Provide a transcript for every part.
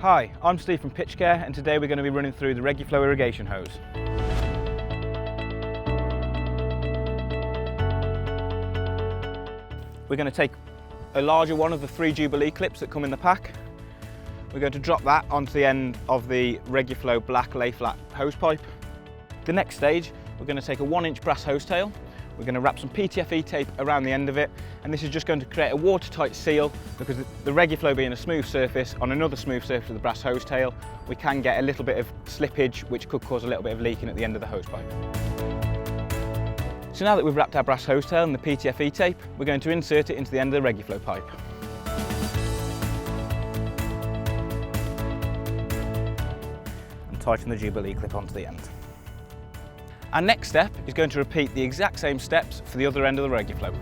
Hi, I'm Steve from Pitchcare, and today we're going to be running through the Reguflow irrigation hose. We're going to take a larger one of the 3 Jubilee clips that come in the pack. We're going to drop that onto the end of the Reguflow black layflat hose pipe. The next stage, we're going to take a 1-inch brass hose tail. We're going to wrap some PTFE tape around the end of it, and this is just going to create a watertight seal, because the Reguflow being a smooth surface, on another smooth surface of the brass hose tail, we can get a little bit of slippage which could cause a little bit of leaking at the end of the hose pipe. So now that we've wrapped our brass hose tail and the PTFE tape, we're going to insert it into the end of the Reguflow pipe. And tighten the Jubilee clip onto the end. Our next step is going to repeat the exact same steps for the other end of the Reguflow.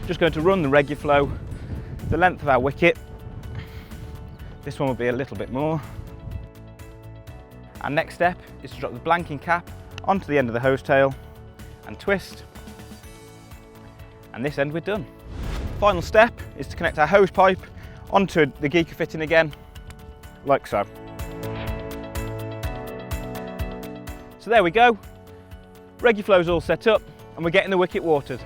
Just going to run the Reguflow the length of our wicket. This one will be a little bit more. Our next step is to drop the blanking cap onto the end of the hose tail and twist. And this end we're done. Final step is to connect our hose pipe onto the geeker fitting again, like so. So there we go, Reguflow's all set up and we're getting the wicket watered.